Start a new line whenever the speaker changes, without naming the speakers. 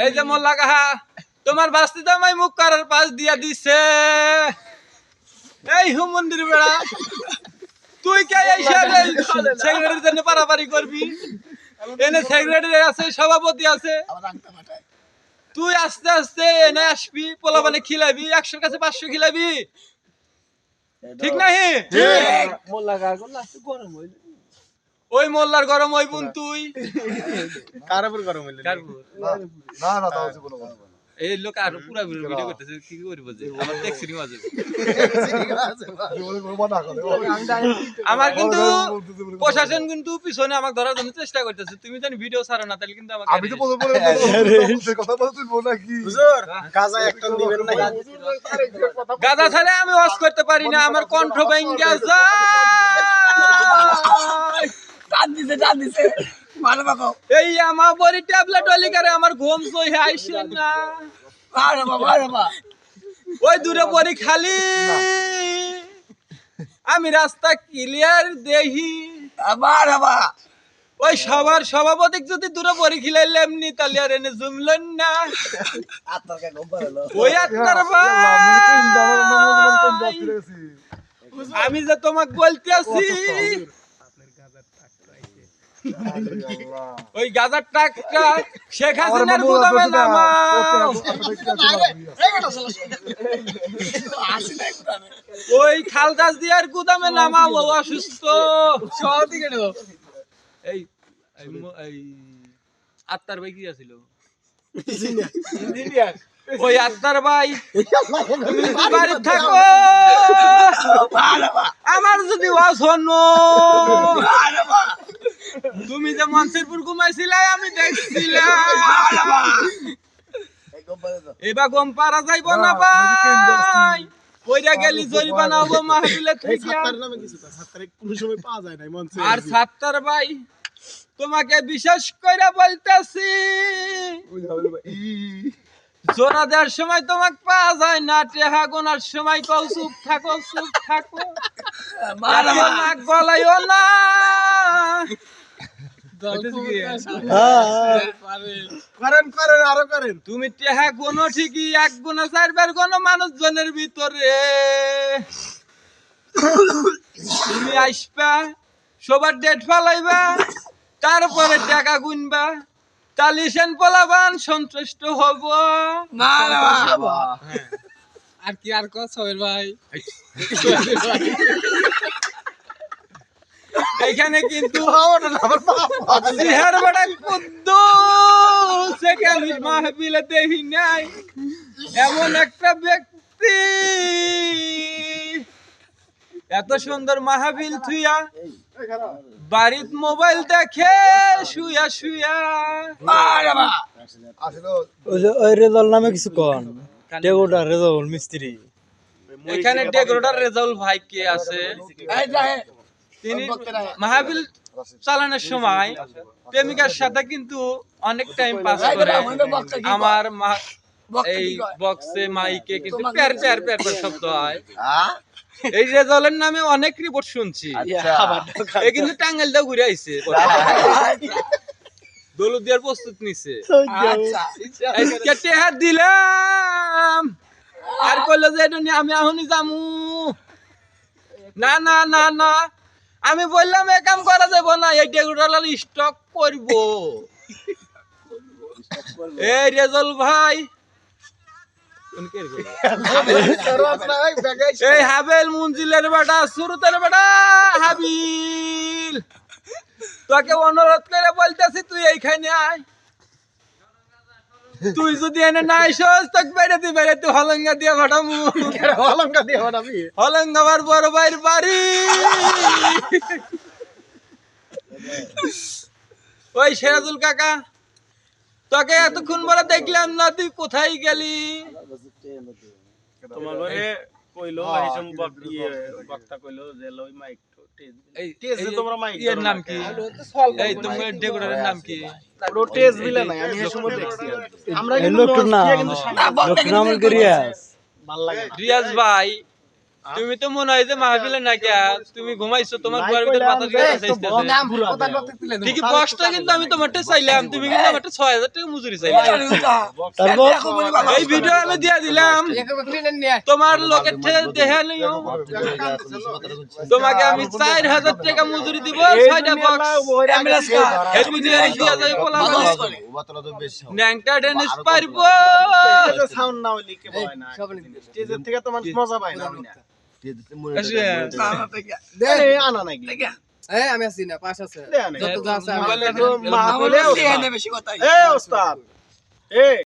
এই যে মোল্লা কাহা তোমার বাস্তি তো আমায় মুখ করার পাশ দিয়া দিছে। এই হুমন্দির বেড়া তুই কে এই সেক্রেটারির জন্য পারাপারি করবি? এনে সেক্রেটারি আছে, সভাপতি আছে, তুই আস্তে আস্তে এনে আসবি, পোলাপানে খিলাবি, 100 কাছে 500 খিলাবি, ঠিক নাহি? ওই মোল্লার গরম ওই বোন তুই
কার উপর গরম হইলো? না না তাও আছে কোনো কথা।
এই লোক আর পুরা ভিডিও করতেছে, কি করব যে আমার দেখছি নি মাঝে। আমার কিন্তু প্রশাসন কিন্তু পিছনে আমাকে ধরার জন্য চেষ্টা করতেছে, তুমি জানি ভিডিও ছাড়ো না তাহলে কিন্তু আমাকে
আমি তো বলবো কথা বলতে তুই বল নাকি
হুজুর গাজা একটা দিবেন না?
গাঁজা ছাড়া আমি ওয়াজ করতে পারি না, আমার কণ্ঠ ভেঙে যায়।
টান দিছে মারো বাবা।
এই আমার বড়ি ট্যাবলেট ওলি করে আমার ঘুম সই আইছে না।
মারো বাবা।
ওই দূরে বড়ি খালি, আমি রাস্তা ক্লিয়ার দেহি।
মারো বাবা।
ওই সবার সভাপতি যদি দূরে বড়ি খিলাইলে এমনি তাহলে আর এনে জমলেন না।
আত্মাকে গোবর হলো।
ওই আত্মার ভাই আমি যে তোমাকে বলতে আছি, ওই গাজার টাকা শেখ হাসিনার গুদামে নামাও, ওই খালদাস দিয়ার গুদামে নামাও, ও অসুস্থ। এই এই আত্মার ভাই কি আছিল? ওই আত্মার ভাই তুমি যদি বাড়ি থাকো, আমার যদি অশোন, তুমি যে মনসিরপুর ঘুমাইছিলে আমি দেখছিলাম, এবার গম পারা যাইব না ভাই, কইরা গেলি জরিমানা হবো মাহফিলে থেকে। আর সাত্তার ভাই তোমাকে বিশেষ করে বলতেছি, জোড়া দেওয়ার সময় তোমাকে পাওয়া যায় না, টেহা গোনার সময় কও চুপ থাকো। নাক গলাইও না।
করেন আরো করেন।
তুমি টেহা গোনো ঠিকই, 1 গুণা 4 বার গোনো মানুষজনের ভিতরে। তুমি আসবা, সবার ডেট ফালাইবা, তারপরে টাকা গুনবা, তালিশেন পোলাবান সন্তুষ্ট হব। আর কি আর কস হবে ভাই? এইখানে কিন্তু মাহফিলে দেখি নাই এমন একটা ব্যক্তি এত সুন্দর মাহফিল থুইয়া বাড়িত মোবাইল দেখে শুয়া।
ওই রেজাল্ট নামে কিছু কন, ডেকোডার রেজাল্ট মিস্ত্রি।
এখানে ডেকোডার রেজাল্ট ভাই কে আছে, তিনি মাহফিল চালানোর সময় প্রেমিকার সাথে কিন্তু অনেক টাইম পাস করে। আমার এই বক্সে মাইকে কিন্তু প্যার শব্দ হয়। এই রেজাল্টের নামে অনেক রিপোর্ট শুনছি, এ কিন্তু টাঙ্গাইলটা ঘুরে আইছে, দৌলতদিয়ার প্রস্তুত নিছে। টেহা দিলাম আর কইলো যে এটা নিয়ে আমি এখনই যামু। না আমি বললাম এ কাম করা যাবে না, এই ডেগুডালাল স্টক করব। এই রেজাল ভাই এই হাবেল মঞ্জিলের বেটা, সুরতের বেটা হাবিল, তোকে অনুরোধ করে বলতেছি তুই এইখানে আয়। তুই যদি এনে না আইসস তোকে বেড়াতে হলঙ্গা দিয়ে ভাটামু। হলঙ্গাবার বড় ভাইয়ের বাড়ি ওই সিরাজুল কাকা, তোকে এতক্ষণ বলে দেখলাম না, তুই কোথায় গেলি?
তোমার ঘরে কইলো এইসব বক্তা কইলো যে লই মাইক
এর নাম কি? এই তোমার ডেকোরেটরের নাম কি?
টেজ বিলে নাই, আমি এই সময় দেখছি। আমরা
লোকটার নাম রিয়াজ।
রিয়াজ ভাই তুমি তো মনে হয় যে মাহফিলে না গিয়া তুমি ঘুমাইছো তোমার ঘরের ভিতর বাতাস গাইতেছে ঠিকই বসটা কিন্তু আমি তোমারটা চাইলাম তুমি কিন্তু আমারটা 6000 টাকা মজুরি চাইলে এই ভিডিও আমি দিয়ে দিলাম তোমার লোকের থেকে দেখে নিও তোমাকে আমি 4000 টাকা মজুরি দিব 6টা বক্স এই ভিডিও দিয়া যাবে বলা ন্যাংটা ডেনিস পারবো
সাউন্ড না হইলে কে বয় না স্টেজের থেকে তো মানুষ মজা পায় না আনা নাই
আমি আছি না পাশ আছে
দেয়া নাই
যত যা আছে
মা বলে এ ওস্তাদ এ